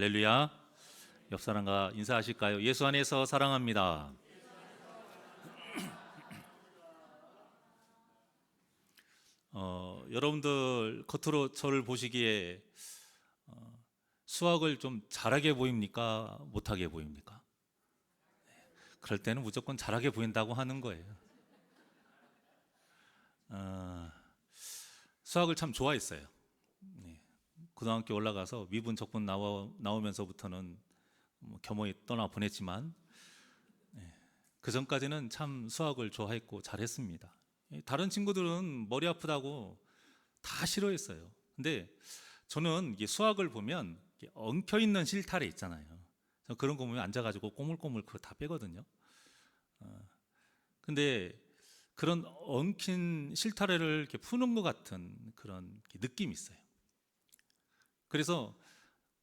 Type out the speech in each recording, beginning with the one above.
할렐루야. 옆 사람과 인사하실까요? 예수 안에서 사랑합니다. 여러분들 겉으로 저를 보시기에 수학을 좀 잘하게 보입니까? 못하게 보입니까? 그럴 때는 무조건 잘하게 보인다고 하는 거예요. 수학을 참 좋아했어요. 고등학교 올라가서 미분 적분 나오면서부터는 겸허히 떠나 보냈지만 그 전까지는 참 수학을 좋아했고 잘했습니다. 다른 친구들은 머리 아프다고 다 싫어했어요. 근데 저는 이게 수학을 보면 엉켜 있는 실타래 있잖아요. 그런 거 보면 앉아가지고 꼬물꼬물 그거 다 빼거든요. 근데 그런 엉킨 실타래를 이렇게 푸는 것 같은 그런 느낌이 있어요. 그래서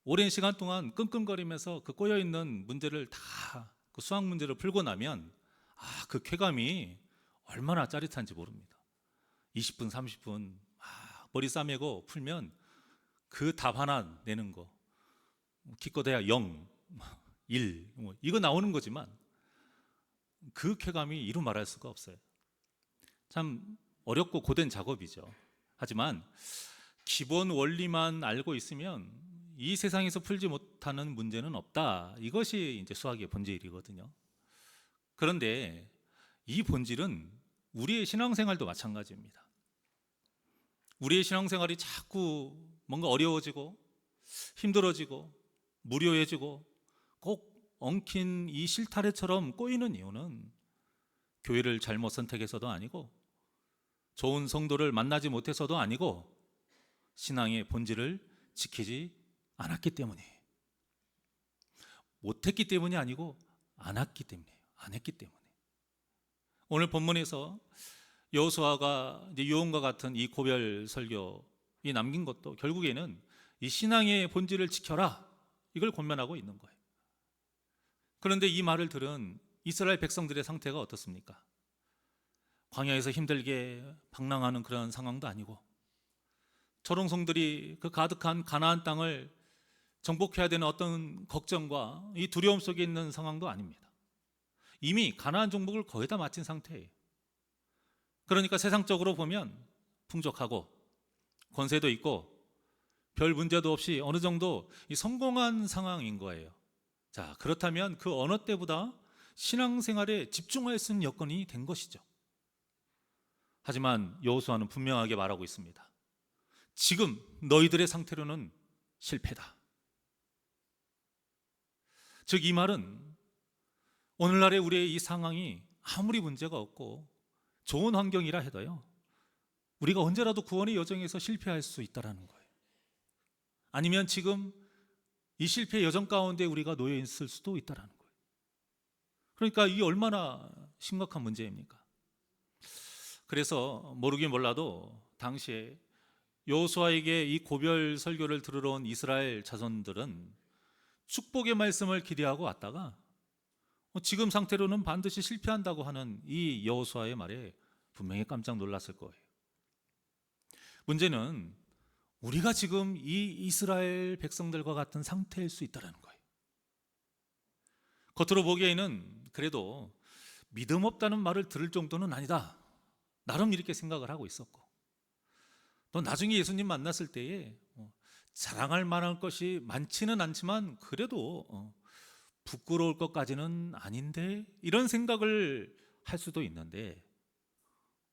오랜 시간 동안 끙끙거리면서 그 꼬여 있는 문제를 다 그 수학 문제를 풀고 나면 그 쾌감이 얼마나 짜릿한지 모릅니다. 20분, 30분 머리 싸매고 풀면 그 답 하나 내는 거 기껏해야 0, 1 이거 나오는 거지만 그 쾌감이 이루 말할 수가 없어요. 참 어렵고 고된 작업이죠. 하지만 기본 원리만 알고 있으면 이 세상에서 풀지 못하는 문제는 없다. 이것이 이제 수학의 본질이거든요. 그런데 이 본질은 우리의 신앙생활도 마찬가지입니다. 우리의 신앙생활이 자꾸 뭔가 어려워지고 힘들어지고 무료해지고 꼭 엉킨 이 실타래처럼 꼬이는 이유는 교회를 잘못 선택해서도 아니고 좋은 성도를 만나지 못해서도 아니고 신앙의 본질을 지키지 않았기 때문이에요. 못했기 때문이 아니고 안 했기 때문이에요. 안 했기 때문에. 오늘 본문에서 여호수아가 이제 유언과 같은 이 고별 설교이 남긴 것도 결국에는 이 신앙의 본질을 지켜라 이걸 권면하고 있는 거예요. 그런데 이 말을 들은 이스라엘 백성들의 상태가 어떻습니까? 광야에서 힘들게 방랑하는 그런 상황도 아니고 초롱성들이 그 가득한 가나안 땅을 정복해야 되는 어떤 걱정과 이 두려움 속에 있는 상황도 아닙니다. 이미 가나안 정복을 거의 다 마친 상태예요. 그러니까 세상적으로 보면 풍족하고 권세도 있고 별 문제도 없이 어느 정도 성공한 상황인 거예요. 자, 그렇다면 그 어느 때보다 신앙생활에 집중할 수 있는 여건이 된 것이죠. 하지만 여호수아는 분명하게 말하고 있습니다. 지금 너희들의 상태로는 실패다. 즉 이 말은 오늘날의 우리의 이 상황이 아무리 문제가 없고 좋은 환경이라 해도요, 우리가 언제라도 구원의 여정에서 실패할 수 있다는 거예요. 아니면 지금 이 실패의 여정 가운데 우리가 놓여 있을 수도 있다는 거예요. 그러니까 이게 얼마나 심각한 문제입니까? 그래서 모르긴 몰라도 당시에 여호수아에게 이 고별 설교를 들으러 온 이스라엘 자손들은 축복의 말씀을 기대하고 왔다가 지금 상태로는 반드시 실패한다고 하는 이 여호수아의 말에 분명히 깜짝 놀랐을 거예요. 문제는 우리가 지금 이 이스라엘 백성들과 같은 상태일 수 있다는 거예요. 겉으로 보기에는 그래도 믿음 없다는 말을 들을 정도는 아니다. 나름 이렇게 생각을 하고 있었고 또 나중에 예수님 만났을 때에 자랑할 만한 것이 많지는 않지만 그래도 부끄러울 것까지는 아닌데 이런 생각을 할 수도 있는데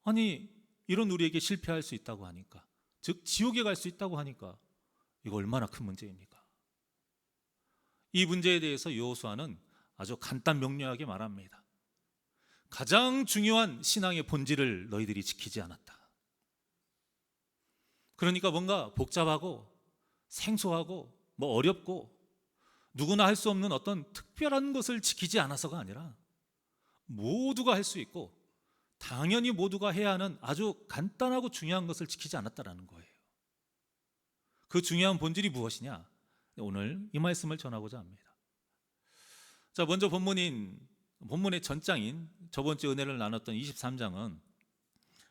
아니 이런 우리에게 실패할 수 있다고 하니까 즉 지옥에 갈 수 있다고 하니까 이거 얼마나 큰 문제입니까? 이 문제에 대해서 여호수아는 아주 간단 명료하게 말합니다. 가장 중요한 신앙의 본질을 너희들이 지키지 않았다. 그러니까 뭔가 복잡하고 생소하고 어렵고 누구나 할 수 없는 어떤 특별한 것을 지키지 않아서가 아니라 모두가 할 수 있고 당연히 모두가 해야 하는 아주 간단하고 중요한 것을 지키지 않았다는 거예요. 그 중요한 본질이 무엇이냐? 오늘 이 말씀을 전하고자 합니다. 자, 먼저 본문의 전장인 저번 주 은혜를 나눴던 23장은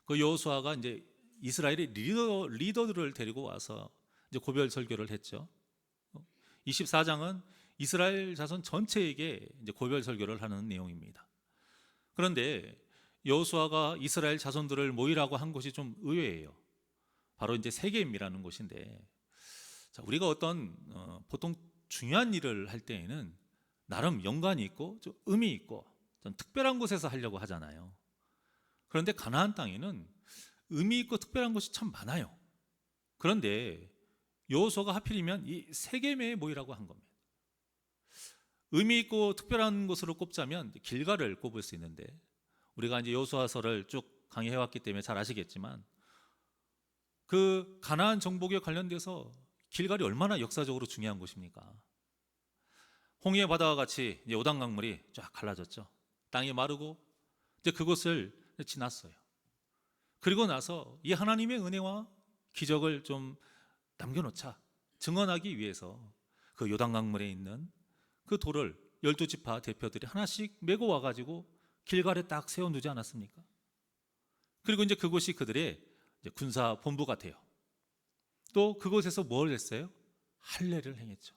그 여호수아가 이제 이스라엘의 리더들을 데리고 와서 이제 고별 설교를 했죠. 24장은 이스라엘 자손 전체에게 이제 고별 설교를 하는 내용입니다. 그런데 여호수아가 이스라엘 자손들을 모이라고 한 곳이 좀 의외예요. 바로 이제 세겜이라는 곳인데, 자, 우리가 어떤 보통 중요한 일을 할 때에는 나름 연관이 있고 좀 의미 있고 좀 특별한 곳에서 하려고 하잖아요. 그런데 가나안 땅에는 의미 있고 특별한 곳이 참 많아요. 그런데 여호수아가 하필이면 이 세겜에 모이라고 한 겁니다. 의미 있고 특별한 곳으로 꼽자면 길갈을 꼽을 수 있는데, 우리가 이제 여호수아서를 쭉 강의해 왔기 때문에 잘 아시겠지만 그 가나안 정복에 관련돼서 길갈이 얼마나 역사적으로 중요한 곳입니까? 홍해 바다와 같이 이제 요단 강물이 쫙 갈라졌죠. 땅이 마르고 이제 그곳을 지났어요. 그리고 나서 이 하나님의 은혜와 기적을 좀 남겨놓자 증언하기 위해서 그 요단 강물에 있는 그 돌을 12지파 대표들이 하나씩 메고 와가지고 길갈에 딱 세워두지 않았습니까? 그리고 이제 그곳이 그들의 이제 군사 본부가 돼요. 또 그곳에서 뭘 했어요? 할례를 행했죠.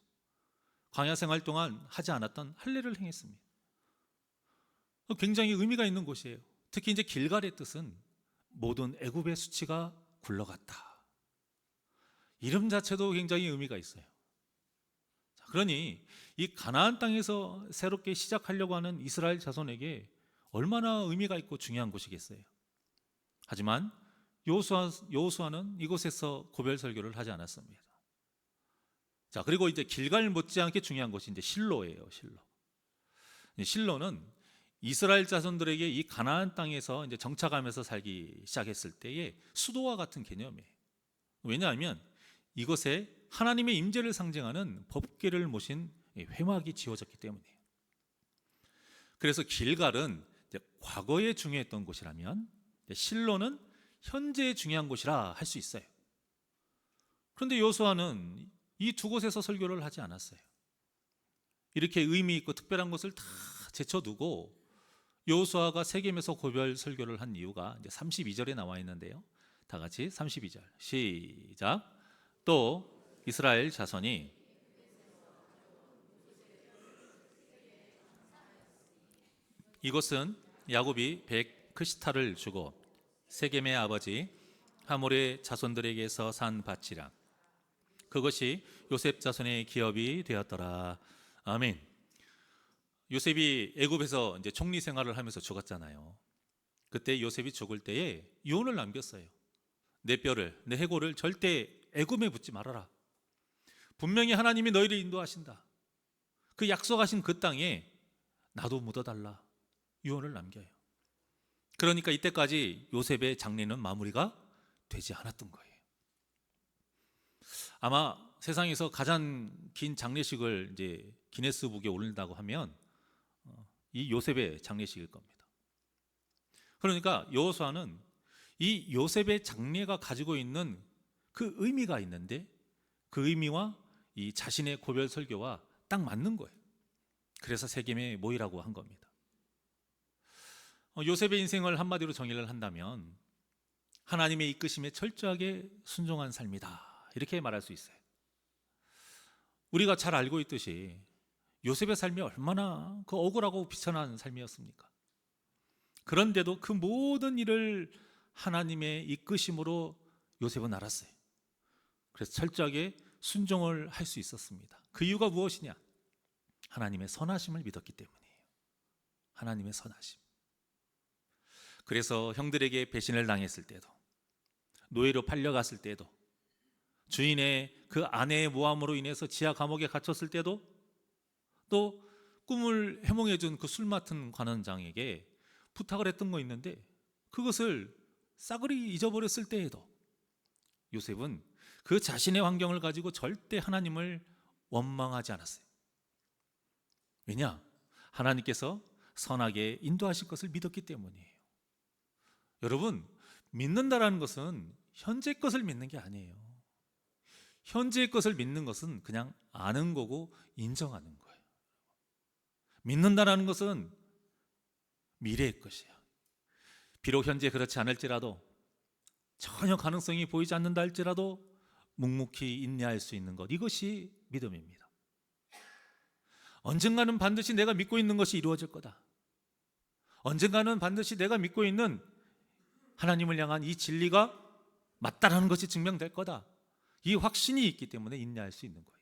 광야 생활 동안 하지 않았던 할례를 행했습니다. 굉장히 의미가 있는 곳이에요. 특히 이제 길갈의 뜻은 모든 애굽의 수치가 굴러갔다. 이름 자체도 굉장히 의미가 있어요. 그러니 이 가나안 땅에서 새롭게 시작하려고 하는 이스라엘 자손에게 얼마나 의미가 있고 중요한 곳이겠어요. 하지만 여호수아는 이곳에서 고별 설교를 하지 않았습니다. 자, 그리고 이제 길갈 못지않게 중요한 곳이 이제 실로예요. 실로는 이스라엘 자손들에게 이 가나안 땅에서 이제 정착하면서 살기 시작했을 때의 수도와 같은 개념이에요. 왜냐하면 이곳에 하나님의 임재를 상징하는 법궤를 모신 회막이 지어졌기 때문이에요. 그래서 길갈은 이제 과거에 중요했던 곳이라면 실로는 현재에 중요한 곳이라 할 수 있어요. 그런데 여호수아는 이 두 곳에서 설교를 하지 않았어요. 이렇게 의미 있고 특별한 곳을 다 제쳐두고 여호수아가 세겜에서 고별 설교를 한 이유가 이제 32절에 나와 있는데요. 다 같이 32절 시작. 또 이스라엘 자손이 이곳은 야곱이 백 크시타를 주고 세겜의 아버지 하몰의 자손들에게서 산 밭이라. 그것이 요셉 자손의 기업이 되었더라. 아멘. 요셉이 애굽에서 이제 총리 생활을 하면서 죽었잖아요. 그때 요셉이 죽을 때에 유언을 남겼어요. 내 뼈를, 내 해골을 절대 애굽에 묻지 말아라. 분명히 하나님이 너희를 인도하신다. 그 약속하신 그 땅에 나도 묻어달라. 유언을 남겨요. 그러니까 이때까지 요셉의 장례는 마무리가 되지 않았던 거예요. 아마 세상에서 가장 긴 장례식을 이제 기네스북에 올린다고 하면 이 요셉의 장례식일 겁니다. 그러니까 여호수아는 이 요셉의 장례가 가지고 있는 그 의미가 있는데 그 의미와 이 자신의 고별 설교와 딱 맞는 거예요. 그래서 세겜에 모이라고 한 겁니다. 요셉의 인생을 한마디로 정의를 한다면 하나님의 이끄심에 철저하게 순종한 삶이다, 이렇게 말할 수 있어요. 우리가 잘 알고 있듯이 요셉의 삶이 얼마나 그 억울하고 비천한 삶이었습니까? 그런데도 그 모든 일을 하나님의 이끄심으로 요셉은 알았어요. 그래서 철저하게 순종을 할 수 있었습니다. 그 이유가 무엇이냐? 하나님의 선하심을 믿었기 때문이에요. 하나님의 선하심. 그래서 형들에게 배신을 당했을 때도, 노예로 팔려갔을 때도, 주인의 그 아내의 모함으로 인해서 지하 감옥에 갇혔을 때도, 또 꿈을 해몽해 준 그 술 맡은 관원장에게 부탁을 했던 거 있는데 그것을 싸그리 잊어버렸을 때에도 요셉은 그 자신의 환경을 가지고 절대 하나님을 원망하지 않았어요. 왜냐? 하나님께서 선하게 인도하실 것을 믿었기 때문이에요. 여러분, 믿는다라는 것은 현재 것을 믿는 게 아니에요. 현재의 것을 믿는 것은 그냥 아는 거고 인정하는 거예요. 믿는다라는 것은 미래의 것이에요. 비록 현재 그렇지 않을지라도, 전혀 가능성이 보이지 않는다 할지라도 묵묵히 인내할 수 있는 것, 이것이 믿음입니다. 언젠가는 반드시 내가 믿고 있는 것이 이루어질 거다. 언젠가는 반드시 내가 믿고 있는 하나님을 향한 이 진리가 맞다라는 것이 증명될 거다. 이 확신이 있기 때문에 인내할 수 있는 거예요.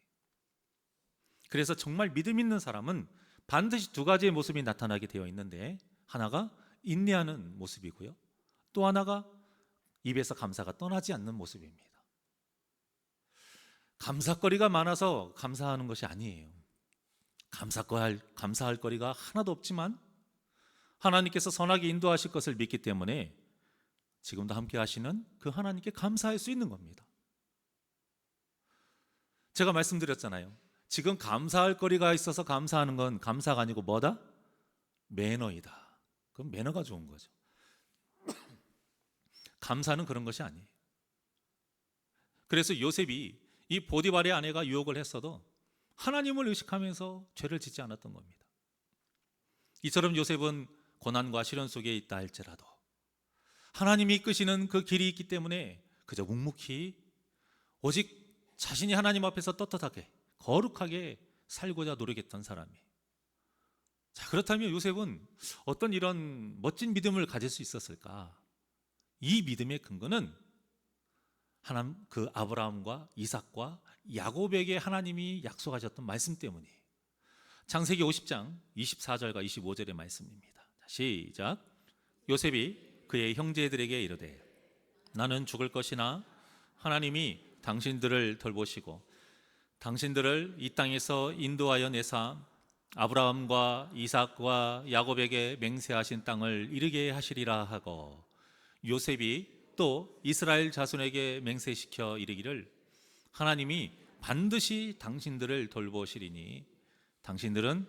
그래서 정말 믿음 있는 사람은 반드시 두 가지의 모습이 나타나게 되어 있는데, 하나가 인내하는 모습이고요, 또 하나가 입에서 감사가 떠나지 않는 모습입니다. 감사거리가 많아서 감사하는 것이 아니에요. 감사할 거리가 하나도 없지만 하나님께서 선하게 인도하실 것을 믿기 때문에 지금도 함께 하시는 그 하나님께 감사할 수 있는 겁니다. 제가 말씀드렸잖아요. 지금 감사할 거리가 있어서 감사하는 건 감사가 아니고 뭐다? 매너이다. 그럼 매너가 좋은 거죠. 감사는 그런 것이 아니에요. 그래서 요셉이 이 보디발의 아내가 유혹을 했어도 하나님을 의식하면서 죄를 짓지 않았던 겁니다. 이처럼 요셉은 고난과 시련 속에 있다 할지라도 하나님이 이끄시는 그 길이 있기 때문에 그저 묵묵히 오직 자신이 하나님 앞에서 떳떳하게 거룩하게 살고자 노력했던 사람이에요. 자, 그렇다면 요셉은 어떤 이런 멋진 믿음을 가질 수 있었을까? 이 믿음의 근거는 하나님, 그 아브라함과 이삭과 야곱에게 하나님이 약속하셨던 말씀 때문이에요. 창세기 50장 24절과 25절의 말씀입니다. 시작. 요셉이 그의 형제들에게 이르되 나는 죽을 것이나 하나님이 당신들을 돌보시고 당신들을 이 땅에서 인도하여 내사 아브라함과 이삭과 야곱에게 맹세하신 땅을 이르게 하시리라 하고, 요셉이 또 이스라엘 자손에게 맹세시켜 이르기를 하나님이 반드시 당신들을 돌보시리니 당신들은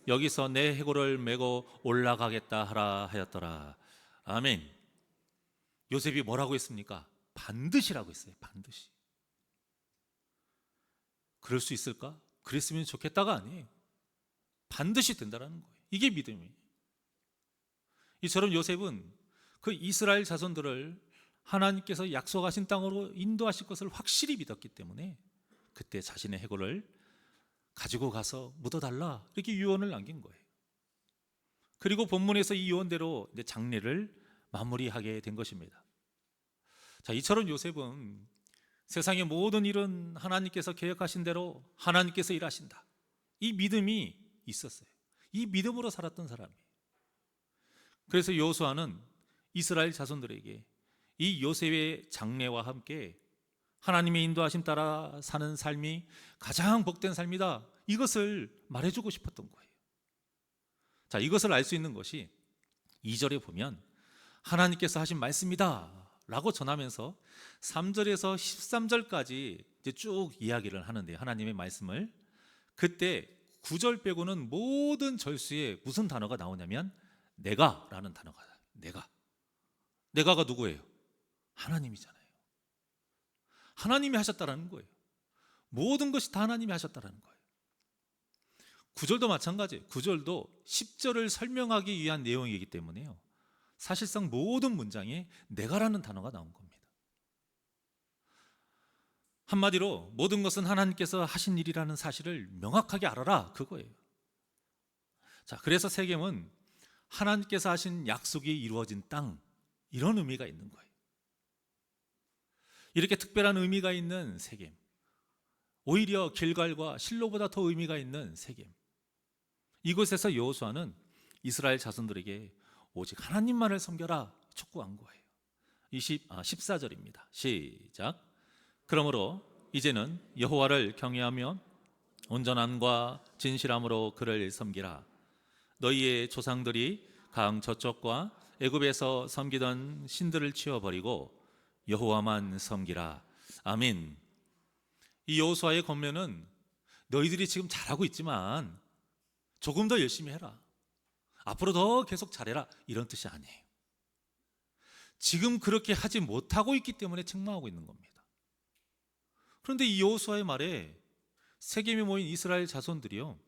여기서 내 해골을 메고 올라가겠다 하라 하였더라. 아멘. 요셉이 뭐라고 했습니까? 반드시라고 했어요. 반드시. 그럴 수 있을까? 그랬으면 좋겠다가 아니에요. 반드시 된다라는 거예요. 이게 믿음이에요. 이처럼 요셉은 그 이스라엘 자손들을 하나님께서 약속하신 땅으로 인도하실 것을 확실히 믿었기 때문에 그때 자신의 해골을 가지고 가서 묻어달라 이렇게 유언을 남긴 거예요. 그리고 본문에서 이 유언대로 이제 장례를 마무리하게 된 것입니다. 자, 이처럼 요셉은 세상의 모든 일은 하나님께서 계획하신 대로 하나님께서 일하신다, 이 믿음이 있었어요. 이 믿음으로 살았던 사람이에요. 그래서 여호수아는 이스라엘 자손들에게 이 요셉의 장례와 함께 하나님의 인도하심 따라 사는 삶이 가장 복된 삶이다, 이것을 말해주고 싶었던 거예요. 자, 이것을 알 수 있는 것이 2절에 보면 하나님께서 하신 말씀이다 라고 전하면서 3절에서 13절까지 이제 쭉 이야기를 하는데요, 하나님의 말씀을. 그때 9절 빼고는 모든 절수에 무슨 단어가 나오냐면 내가 라는 단어가 나와요. 내가가 누구예요? 하나님이잖아요. 하나님이 하셨다라는 거예요. 모든 것이 다 하나님이 하셨다라는 거예요. 9절도 마찬가지예요. 9절도 10절을 설명하기 위한 내용이기 때문에요, 사실상 모든 문장에 내가라는 단어가 나온 겁니다. 한마디로 모든 것은 하나님께서 하신 일이라는 사실을 명확하게 알아라, 그거예요. 자, 그래서 세겜은 하나님께서 하신 약속이 이루어진 땅, 이런 의미가 있는 거예요. 이렇게 특별한 의미가 있는 세겜, 오히려 길갈과 실로보다 더 의미가 있는 세겜, 이곳에서 여호수아는 이스라엘 자손들에게 오직 하나님만을 섬겨라 촉구한 거예요. 14절입니다. 시작. 그러므로 이제는 여호와를 경외하며 온전함과 진실함으로 그를 섬기라. 너희의 조상들이 강 저쪽과 애굽에서 섬기던 신들을 치워버리고 여호와만 섬기라. 아멘. 이 여호수아의 권면은 너희들이 지금 잘하고 있지만 조금 더 열심히 해라, 앞으로 더 계속 잘해라, 이런 뜻이 아니에요. 지금 그렇게 하지 못하고 있기 때문에 책망하고 있는 겁니다. 그런데 이 여호수아의 말에 세겜에 모인 이스라엘 자손들이요,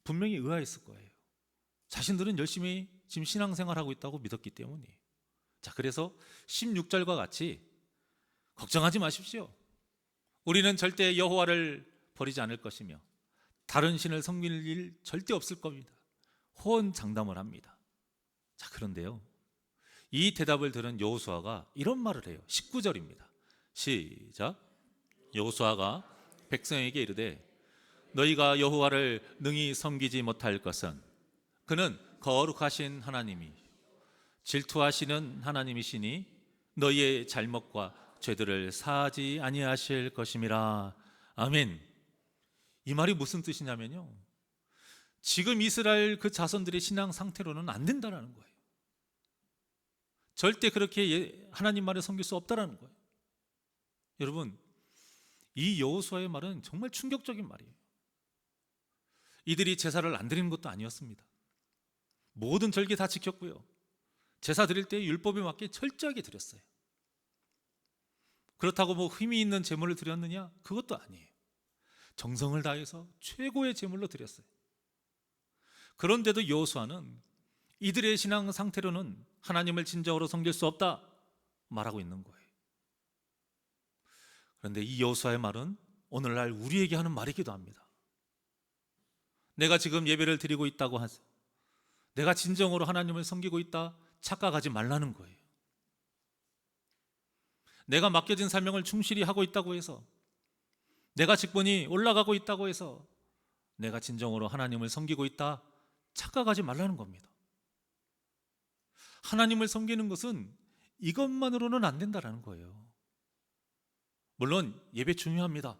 분명히 의아했을 거예요. 자신들은 열심히 지금 신앙생활하고 있다고 믿었기 때문이에요. 자, 그래서 16절과 같이 걱정하지 마십시오. 우리는 절대 여호와를 버리지 않을 것이며 다른 신을 섬길 일 절대 없을 겁니다. 호언장담을 합니다. 자, 그런데요, 이 대답을 들은 여호수아가 이런 말을 해요. 19절입니다. 시작. 여호수아가 백성에게 이르되 너희가 여호와를 능히 섬기지 못할 것은 그는 거룩하신 하나님이 질투하시는 하나님이시니 너희의 잘못과 죄들을 사하지 아니하실 것임이라. 아멘. 이 말이 무슨 뜻이냐면요, 지금 이스라엘 그 자손들의 신앙 상태로는 안 된다라는 거예요. 절대 그렇게 하나님 말을 섬길 수 없다라는 거예요. 여러분, 이 여호수아의 말은 정말 충격적인 말이에요. 이들이 제사를 안 드리는 것도 아니었습니다. 모든 절기 다 지켰고요, 제사 드릴 때 율법에 맞게 철저하게 드렸어요. 그렇다고 뭐 힘이 있는 제물을 드렸느냐? 그것도 아니에요. 정성을 다해서 최고의 제물로 드렸어요. 그런데도 여호수아는 이들의 신앙 상태로는 하나님을 진정으로 섬길 수 없다 말하고 있는 거예요. 그런데 이 여호수아의 말은 오늘날 우리에게 하는 말이기도 합니다. 내가 지금 예배를 드리고 있다고 하세요. 내가 진정으로 하나님을 섬기고 있다 착각하지 말라는 거예요. 내가 맡겨진 사명을 충실히 하고 있다고 해서, 내가 직분이 올라가고 있다고 해서 내가 진정으로 하나님을 섬기고 있다 착각하지 말라는 겁니다. 하나님을 섬기는 것은 이것만으로는 안 된다는 거예요. 물론 예배 중요합니다.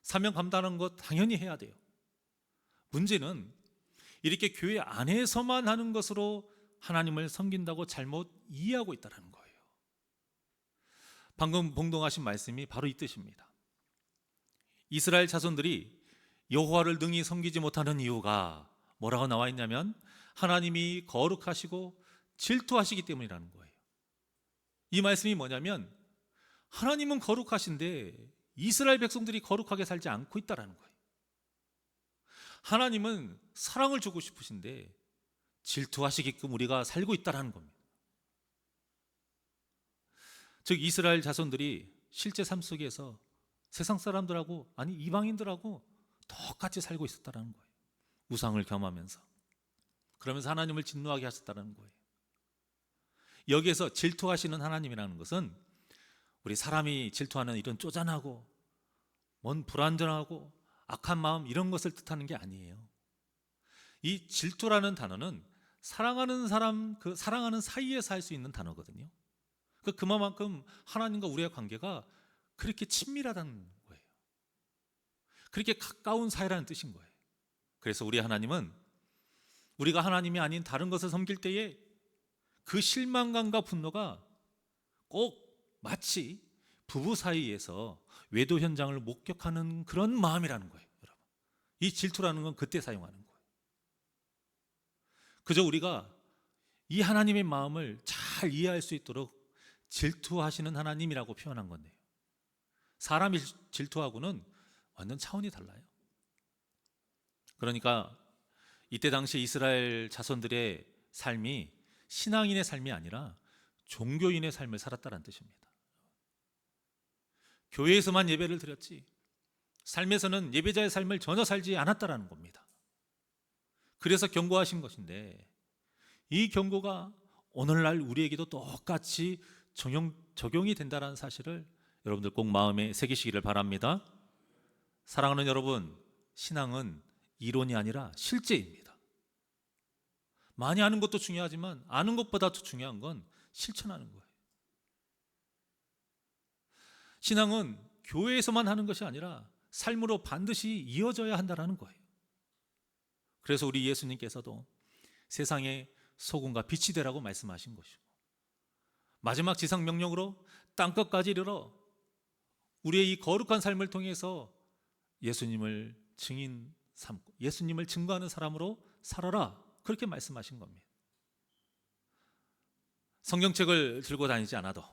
사명 감당하는 것 당연히 해야 돼요. 문제는 이렇게 교회 안에서만 하는 것으로 하나님을 섬긴다고 잘못 이해하고 있다는 거예요. 방금 봉독하신 말씀이 바로 이 뜻입니다. 이스라엘 자손들이 여호와를 능히 섬기지 못하는 이유가 뭐라고 나와 있냐면 하나님이 거룩하시고 질투하시기 때문이라는 거예요. 이 말씀이 뭐냐면 하나님은 거룩하신데 이스라엘 백성들이 거룩하게 살지 않고 있다는 거예요. 하나님은 사랑을 주고 싶으신데 질투하시게끔 우리가 살고 있다는 겁니다. 즉 이스라엘 자손들이 실제 삶 속에서 세상 사람들하고, 아니 이방인들하고 똑같이 살고 있었다는 거예요. 우상을 겸하면서, 그러면서 하나님을 진노하게 하셨다는 거예요. 여기에서 질투하시는 하나님이라는 것은 우리 사람이 질투하는 이런 쪼잔하고 뭔 불완전하고 악한 마음 이런 것을 뜻하는 게 아니에요. 이 질투라는 단어는 사랑하는 사람, 그 사랑하는 사이에서 할 수 있는 단어거든요. 그만큼 하나님과 우리의 관계가 그렇게 친밀하다는 거예요. 그렇게 가까운 사이라는 뜻인 거예요. 그래서 우리 하나님은 우리가 하나님이 아닌 다른 것을 섬길 때에 그 실망감과 분노가 꼭 마치 부부 사이에서 외도 현장을 목격하는 그런 마음이라는 거예요. 여러분, 이 질투라는 건 그때 사용하는 거예요. 그저 우리가 이 하나님의 마음을 잘 이해할 수 있도록 질투하시는 하나님이라고 표현한 건데요, 사람이 질투하고는 완전 차원이 달라요. 그러니까 이때 당시 이스라엘 자손들의 삶이 신앙인의 삶이 아니라 종교인의 삶을 살았다는 뜻입니다. 교회에서만 예배를 드렸지 삶에서는 예배자의 삶을 전혀 살지 않았다는 겁니다. 그래서 경고하신 것인데 이 경고가 오늘날 우리에게도 똑같이 적용이 된다는 사실을 여러분들 꼭 마음에 새기시기를 바랍니다. 사랑하는 여러분, 신앙은 이론이 아니라 실제입니다. 많이 아는 것도 중요하지만 아는 것보다 더 중요한 건 실천하는 거예요. 신앙은 교회에서만 하는 것이 아니라 삶으로 반드시 이어져야 한다는 거예요. 그래서 우리 예수님께서도 세상에 소금과 빛이 되라고 말씀하신 것이고, 마지막 지상 명령으로 땅끝까지 이르러 우리의 이 거룩한 삶을 통해서 예수님을 증인 삼고 예수님을 증거하는 사람으로 살아라, 그렇게 말씀하신 겁니다. 성경책을 들고 다니지 않아도,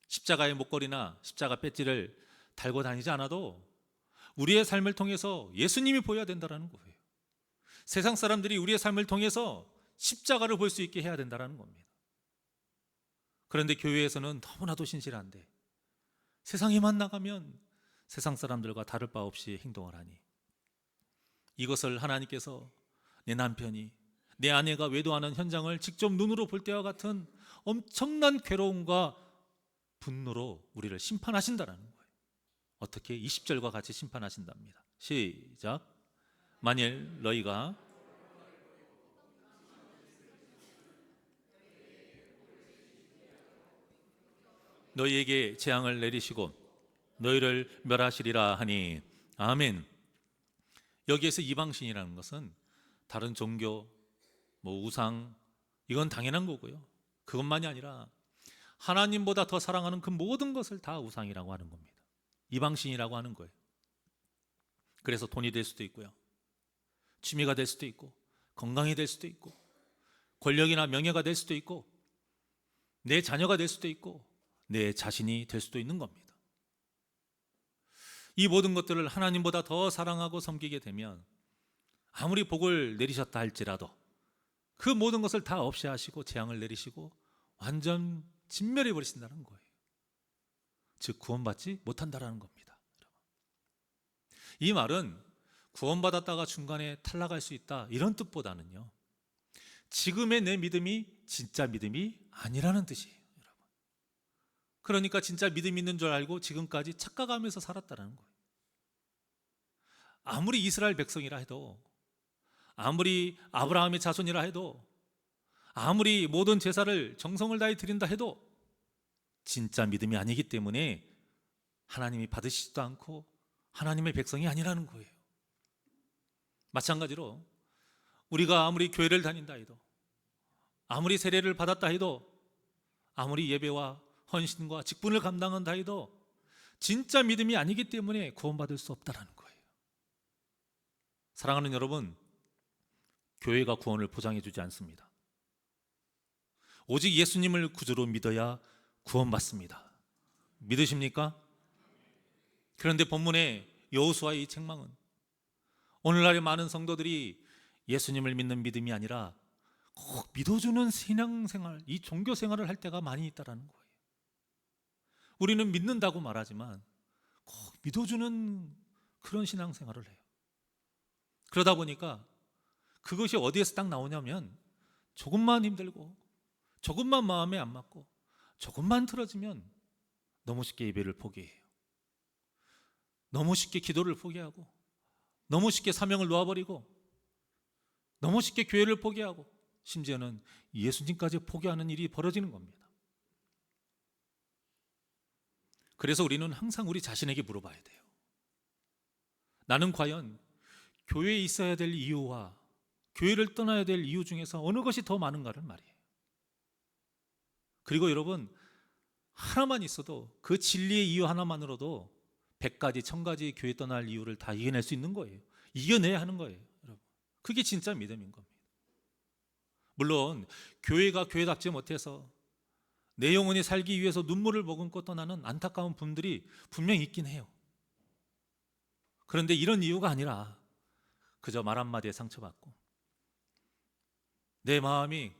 십자가의 목걸이나 십자가 배지를 달고 다니지 않아도 우리의 삶을 통해서 예수님이 보여야 된다는 거예요. 세상 사람들이 우리의 삶을 통해서 십자가를 볼 수 있게 해야 된다는 겁니다. 그런데 교회에서는 너무나도 신실한데 세상에만 나가면 세상 사람들과 다를 바 없이 행동을 하니 이것을 하나님께서 내 남편이, 내 아내가 외도하는 현장을 직접 눈으로 볼 때와 같은 엄청난 괴로움과 분노로 우리를 심판하신다라는 거예요. 어떻게? 20절과 같이 심판하신답니다. 시작. 만일 너희가 너희에게 재앙을 내리시고 너희를 멸하시리라 하니. 아멘. 여기에서 이방신이라는 것은 다른 종교, 우상, 이건 당연한 거고요. 그것만이 아니라 하나님보다 더 사랑하는 그 모든 것을 다 우상이라고 하는 겁니다. 이방신이라고 하는 거예요. 그래서 돈이 될 수도 있고요, 취미가 될 수도 있고, 건강이 될 수도 있고, 권력이나 명예가 될 수도 있고, 내 자녀가 될 수도 있고, 내 자신이 될 수도 있는 겁니다. 이 모든 것들을 하나님보다 더 사랑하고 섬기게 되면 아무리 복을 내리셨다 할지라도 그 모든 것을 다 없이 하시고 재앙을 내리시고 완전 진멸해 버리신다는 거예요. 즉 구원받지 못한다라는 겁니다. 이 말은 구원받았다가 중간에 탈락할 수 있다 이런 뜻보다는요, 지금의 내 믿음이 진짜 믿음이 아니라는 뜻이에요. 그러니까 진짜 믿음 있는 줄 알고 지금까지 착각하면서 살았다는 거예요. 아무리 이스라엘 백성이라 해도, 아무리 아브라함의 자손이라 해도, 아무리 모든 제사를 정성을 다해 드린다 해도 진짜 믿음이 아니기 때문에 하나님이 받으시지도 않고 하나님의 백성이 아니라는 거예요. 마찬가지로 우리가 아무리 교회를 다닌다 해도, 아무리 세례를 받았다 해도, 아무리 예배와 헌신과 직분을 감당한다 해도 진짜 믿음이 아니기 때문에 구원받을 수 없다는 거예요. 사랑하는 여러분, 교회가 구원을 보장해 주지 않습니다. 오직 예수님을 구주로 믿어야 구원받습니다. 믿으십니까? 그런데 본문의 여호수아의 이 책망은 오늘날의 많은 성도들이 예수님을 믿는 믿음이 아니라 꼭 믿어주는 신앙생활, 이 종교생활을 할 때가 많이 있다는 거예요. 우리는 믿는다고 말하지만 꼭 믿어주는 그런 신앙생활을 해요. 그러다 보니까 그것이 어디에서 딱 나오냐면, 조금만 힘들고 조금만 마음에 안 맞고 조금만 틀어지면 너무 쉽게 예배를 포기해요. 너무 쉽게 기도를 포기하고, 너무 쉽게 사명을 놓아버리고, 너무 쉽게 교회를 포기하고, 심지어는 예수님까지 포기하는 일이 벌어지는 겁니다. 그래서 우리는 항상 우리 자신에게 물어봐야 돼요. 나는 과연 교회에 있어야 될 이유와 교회를 떠나야 될 이유 중에서 어느 것이 더 많은가를 말이에요. 그리고 여러분, 하나만 있어도, 그 진리의 이유 하나만으로도 100가지, 1000가지 교회 떠날 이유를 다 이겨낼 수 있는 거예요. 이겨내야 하는 거예요, 여러분. 그게 진짜 믿음인 겁니다. 물론 교회가 교회답지 못해서 내 영혼이 살기 위해서 눈물을 머금고 떠나는 안타까운 분들이 분명히 있긴 해요. 그런데 이런 이유가 아니라 그저 말 한마디에 상처받고 내 마음이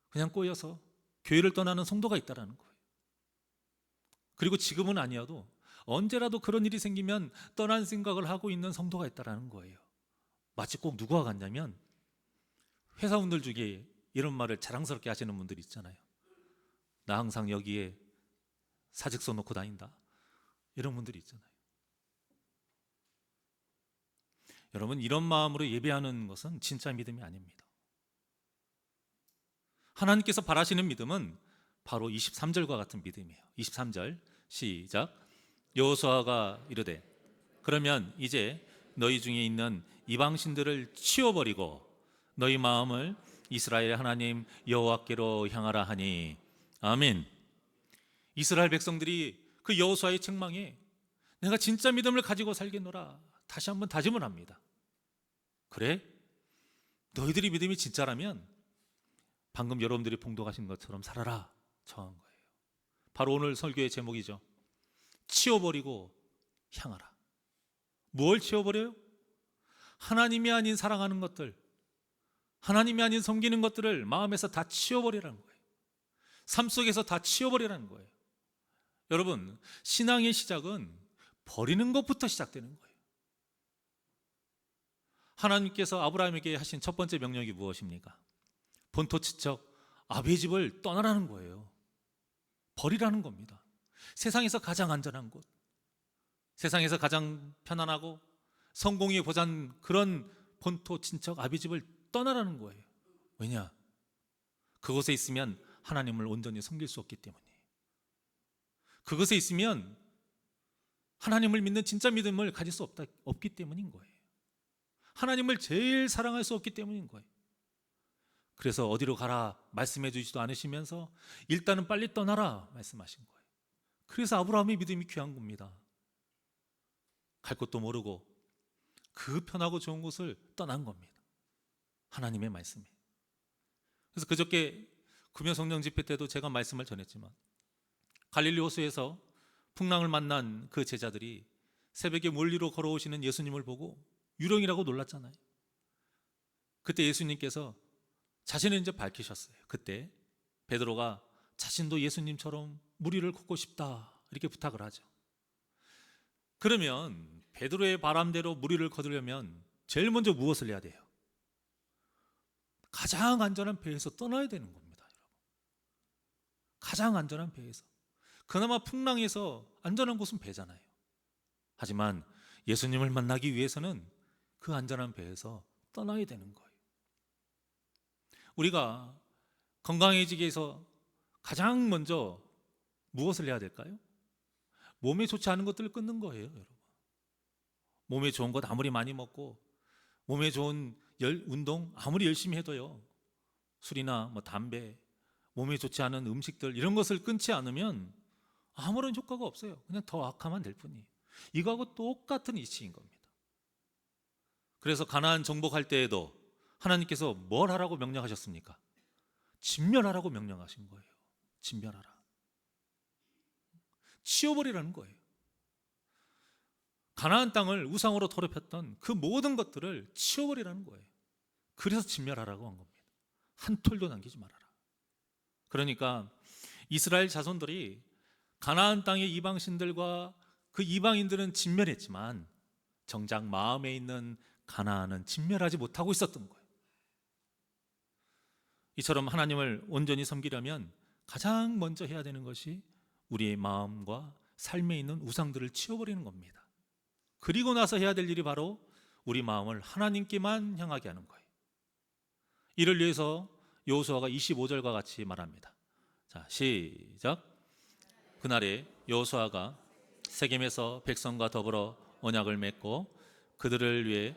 그냥 꼬여서 교회를 떠나는 성도가 있다는 거예요. 그리고 지금은 아니어도 언제라도 그런 일이 생기면 떠난 생각을 하고 있는 성도가 있다는 거예요. 마치 꼭 누구와 같냐면, 회사원들 중에 이런 말을 자랑스럽게 하시는 분들이 있잖아요. 나 항상 여기에 사직서 놓고 다닌다, 이런 분들이 있잖아요. 여러분, 이런 마음으로 예배하는 것은 진짜 믿음이 아닙니다. 하나님께서 바라시는 믿음은 바로 23절과 같은 믿음이에요. 23절 시작. 여호수아가 이르되 그러면 이제 너희 중에 있는 이방신들을 치워버리고 너희 마음을 이스라엘 하나님 여호와께로 향하라 하니. 아멘. 이스라엘 백성들이 그 여호수아의 책망에 내가 진짜 믿음을 가지고 살겠노라 다시 한번 다짐을 합니다. 그래? 너희들이 믿음이 진짜라면 방금 여러분들이 봉독하신 것처럼 살아라, 정한 거예요. 바로 오늘 설교의 제목이죠. 치워버리고 향하라. 뭘 치워버려요? 하나님이 아닌 사랑하는 것들, 하나님이 아닌 섬기는 것들을 마음에서 다 치워버리라는 거예요. 삶 속에서 다 치워버리라는 거예요. 여러분, 신앙의 시작은 버리는 것부터 시작되는 거예요. 하나님께서 아브라함에게 하신 첫 번째 명령이 무엇입니까? 본토 친척 아비의 집을 떠나라는 거예요. 버리라는 겁니다. 세상에서 가장 안전한 곳, 세상에서 가장 편안하고 성공이 보장 그런 본토 친척 아비 집을 떠나라는 거예요. 왜냐? 그곳에 있으면 하나님을 온전히 섬길 수 없기 때문이에요. 그곳에 있으면 하나님을 믿는 진짜 믿음을 가질 수 없기 때문인 거예요. 하나님을 제일 사랑할 수 없기 때문인 거예요. 그래서 어디로 가라 말씀해 주지도 않으시면서 일단은 빨리 떠나라 말씀하신 거예요. 그래서 아브라함의 믿음이 귀한 겁니다. 갈 곳도 모르고 그 편하고 좋은 곳을 떠난 겁니다. 하나님의 말씀이. 그래서 그저께 금요성령 집회 때도 제가 말씀을 전했지만 갈릴리 호수에서 풍랑을 만난 그 제자들이 새벽에 멀리로 걸어오시는 예수님을 보고 유령이라고 놀랐잖아요. 그때 예수님께서 자신을 이제 밝히셨어요. 그때 베드로가 자신도 예수님처럼 물 위를 걷고 싶다 이렇게 부탁을 하죠. 그러면 베드로의 바람대로 물 위를 걷으려면 제일 먼저 무엇을 해야 돼요? 가장 안전한 배에서 떠나야 되는 겁니다, 여러분. 가장 안전한 배에서. 그나마 풍랑에서 안전한 곳은 배잖아요. 하지만 예수님을 만나기 위해서는 그 안전한 배에서 떠나야 되는 거예요. 우리가 건강해지기 위해서 가장 먼저 무엇을 해야 될까요? 몸에 좋지 않은 것들을 끊는 거예요, 여러분. 몸에 좋은 것 아무리 많이 먹고 몸에 좋은 운동 아무리 열심히 해도요, 술이나 담배, 몸에 좋지 않은 음식들 이런 것을 끊지 않으면 아무런 효과가 없어요. 그냥 더 악화만 될 뿐이에요. 이거하고 똑같은 이치인 겁니다. 그래서 가나안 정복할 때에도 하나님께서 뭘 하라고 명령하셨습니까? 진멸하라고 명령하신 거예요. 진멸하라. 치워버리라는 거예요. 가나안 땅을 우상으로 더럽혔던 그 모든 것들을 치워버리라는 거예요. 그래서 진멸하라고 한 겁니다. 한 톨도 남기지 말아라. 그러니까 이스라엘 자손들이 가나안 땅의 이방신들과 그 이방인들은 진멸했지만 정작 마음에 있는 가나안은 진멸하지 못하고 있었던 거예요. 이처럼 하나님을 온전히 섬기려면 가장 먼저 해야 되는 것이 우리의 마음과 삶에 있는 우상들을 치워버리는 겁니다. 그리고 나서 해야 될 일이 바로 우리 마음을 하나님께만 향하게 하는 거예요. 이를 위해서 여호수아가 25절과 같이 말합니다. 자, 시작. 그날에 여호수아가 세겜에서 백성과 더불어 언약을 맺고 그들을 위해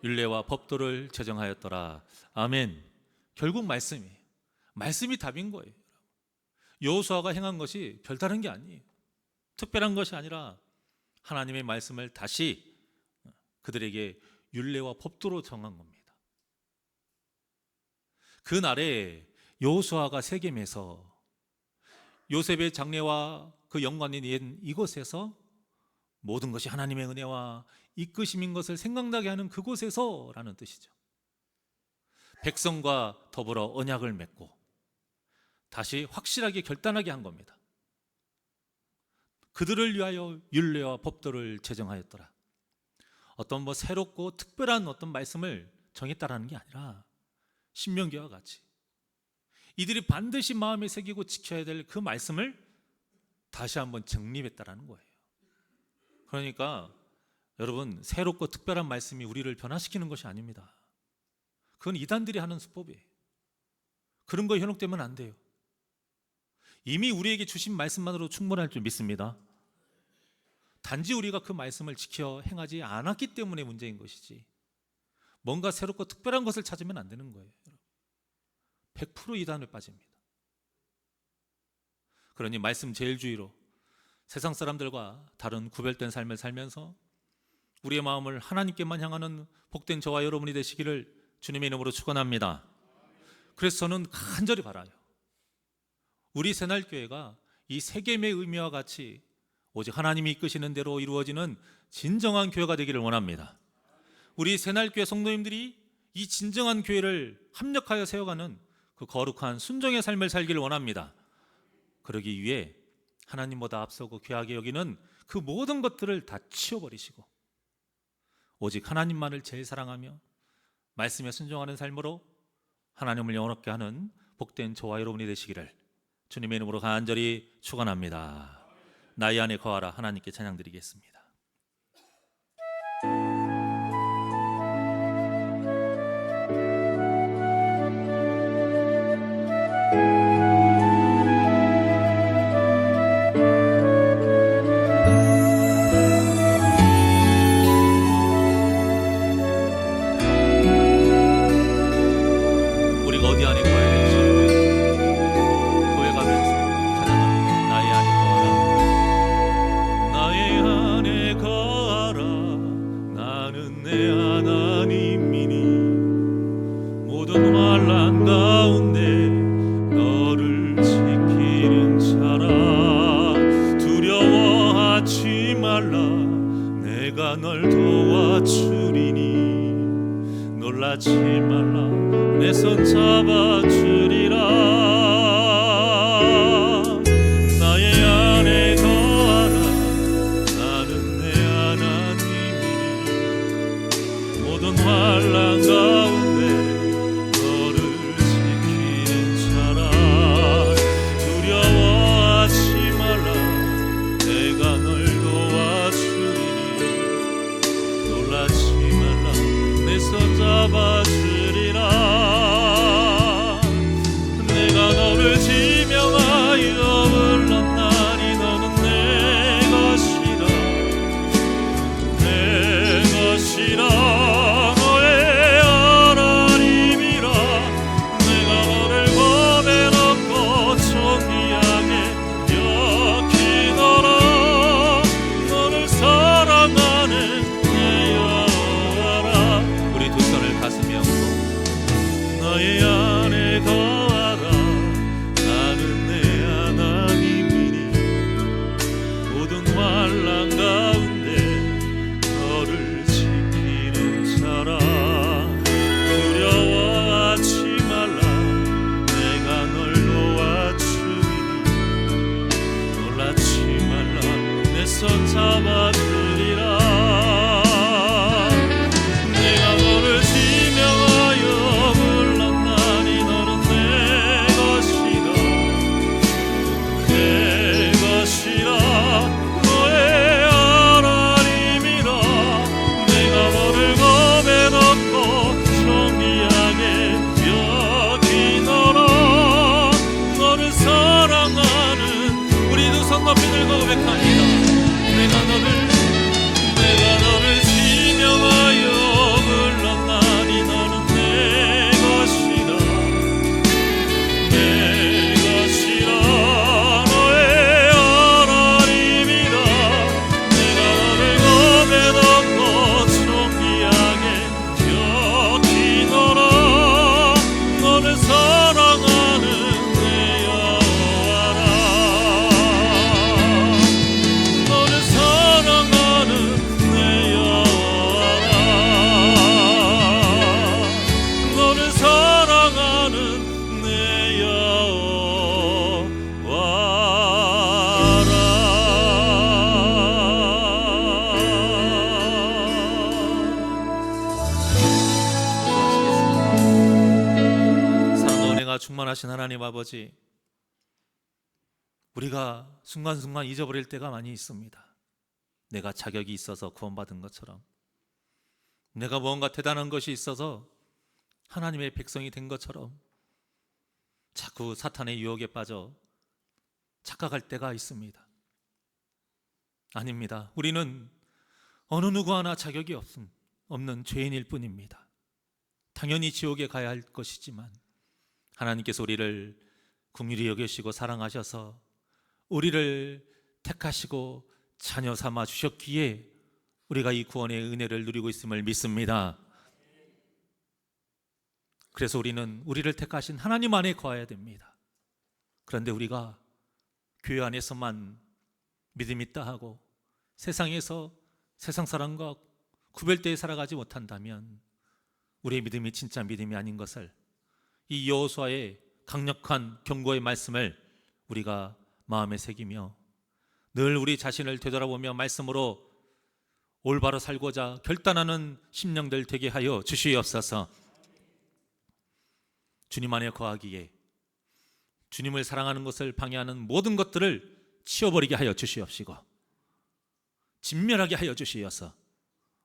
율례와 법도를 제정하였더라. 아멘. 결국 말씀이 답인 거예요. 여호수아가 행한 것이 별다른 게 아니에요. 특별한 것이 아니라 하나님의 말씀을 다시 그들에게 율례와 법도로 정한 겁니다. 그날에 여호수아가 세겜에서 요셉의 장례와 그 연관이 된 이곳에서 모든 것이 하나님의 은혜와 이끄심인 것을 생각나게 하는 그곳에서라는 뜻이죠. 백성과 더불어 언약을 맺고 다시 확실하게 결단하게 한 겁니다. 그들을 위하여 율례와 법도를 제정하였더라. 어떤 새롭고 특별한 어떤 말씀을 정했다라는 게 아니라 신명기와 같이 이들이 반드시 마음에 새기고 지켜야 될 그 말씀을 다시 한번 정립했다라는 거예요. 그러니까 여러분, 새롭고 특별한 말씀이 우리를 변화시키는 것이 아닙니다. 그건 이단들이 하는 수법이에요. 그런 거 현혹되면 안 돼요. 이미 우리에게 주신 말씀만으로 충분할 줄 믿습니다. 단지 우리가 그 말씀을 지켜 행하지 않았기 때문에 문제인 것이지 뭔가 새롭고 특별한 것을 찾으면 안 되는 거예요. 100% 이단에 빠집니다. 그러니 말씀 제일주의로 세상 사람들과 다른 구별된 삶을 살면서 우리의 마음을 하나님께만 향하는 복된 저와 여러분이 되시기를 주님의 이름으로 축원합니다. 그래서 저는 간절히 바라요. 우리 새날교회가 이 세겜의 의미와 같이 오직 하나님이 이끄시는 대로 이루어지는 진정한 교회가 되기를 원합니다. 우리 새날교회 성도님들이 이 진정한 교회를 합력하여 세워가는 그 거룩한 순종의 삶을 살기를 원합니다. 그러기 위해 하나님보다 앞서고 귀하게 여기는 그 모든 것들을 다 치워버리시고 오직 하나님만을 제일 사랑하며 말씀에 순종하는 삶으로 하나님을 영원롭게 하는 복된 저와 여러분이 되시기를 주님의 이름으로 간절히 축원합니다. 나의 안에 거하라. 하나님께 찬양드리겠습니다. 우리가 어디 안에 거해야 될지 고해가면서 찬양합니다. 나의 안에 거하라. 나의 안에 거하라. 나는 내 하나님이니 모든 환난 가운데 너를 지키는 자라. 두려워하지 말라. 내가 널 도와주리니 놀라지 말라. 내 손 잡아주리라. 나의 안에 거하라. 나는 내 하나님이니 모든 환난 가운데 너를 지키는 자라. 두려워하지 말라. 내가 널 도와주리니 놀라지 말라. 내 손 잡아주리라. 내가 너를 지명하여 불렀나니 너는 내 것이라. 내 것이라. 너의 하나님이라. 내가 너를 법에 넣고 존귀하게 여기노라. 너를 사랑하는 내 여호와라. 우리 두 손을 가슴에 얹고 너의 안에 거하라. 나는 내 하나님이니 모든 환난 가운데 너를 지키는 자라. 두려워하지 말라. 내가 널 도와주리니 놀라지 말라. 내 손 잡아주리라. 내가 너를 지명하여 불렀나니 너는 내 것이라. 내 것이라. 너의 하나님이라. 내가 너를 법에 넣고 존귀하게 여기노라. 너를 사랑하는 우리 두 손 높이 들고 고백합니다. 내가 너를 지명하여 불렀나니 너는 내 것이라. 내 것이라. 너의 하나님이라. 내가 너를 법에 넣고 존귀하게 여기노라. 너를 사랑하는 내 여호와라. 너를 사랑하는 내 여호와라. 너를 사랑하는 내 여호와라. 사랑과 은혜가 충만하신 하나님 아버지, 우리가 순간순간 잊어버릴 때가 많이 있습니다. 내가 자격이 있어서 구원받은 것처럼, 내가 무언가 대단한 것이 있어서 하나님의 백성이 된 것처럼 자꾸 사탄의 유혹에 빠져 착각할 때가 있습니다. 아닙니다. 우리는 어느 누구 하나 자격이 없는 죄인일 뿐입니다. 당연히 지옥에 가야 할 것이지만 하나님께서 우리를 긍휼히 여기시고 사랑하셔서 우리를 택하시고 자녀 삼아 주셨기에 우리가 이 구원의 은혜를 누리고 있음을 믿습니다. 그래서 우리는 우리를 택하신 하나님 안에 거해야 됩니다. 그런데 우리가 교회 안에서만 믿음 있다 하고 세상에서 세상 사람과 구별되어 살아가지 못한다면 우리의 믿음이 진짜 믿음이 아닌 것을, 이 여호수아의 강력한 경고의 말씀을 우리가 마음에 새기며 늘 우리 자신을 되돌아보며 말씀으로 올바로 살고자 결단하는 심령들 되게 하여 주시옵소서. 주님 안에 거하기에 주님을 사랑하는 것을 방해하는 모든 것들을 치워버리게 하여 주시옵시고 진멸하게 하여 주시어서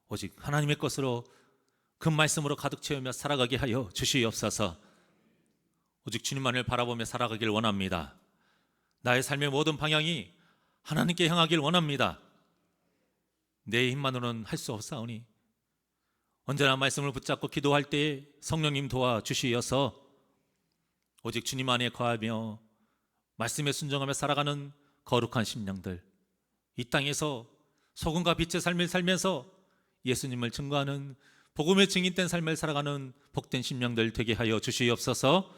오직 하나님의 것으로 그 말씀으로 가득 채우며 살아가게 하여 주시옵소서. 오직 주님만을 바라보며 살아가길 원합니다. 나의 삶의 모든 방향이 하나님께 향하길 원합니다. 내 힘만으로는 할 수 없사오니 언제나 말씀을 붙잡고 기도할 때에 성령님 도와주시어서 오직 주님 안에 거하며 말씀에 순종하며 살아가는 거룩한 심령들, 이 땅에서 소금과 빛의 삶을 살면서 예수님을 증거하는 복음의 증인된 삶을 살아가는 복된 심령들 되게 하여 주시옵소서.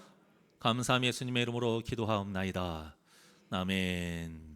감사함 예수님의 이름으로 기도하옵나이다. 아멘.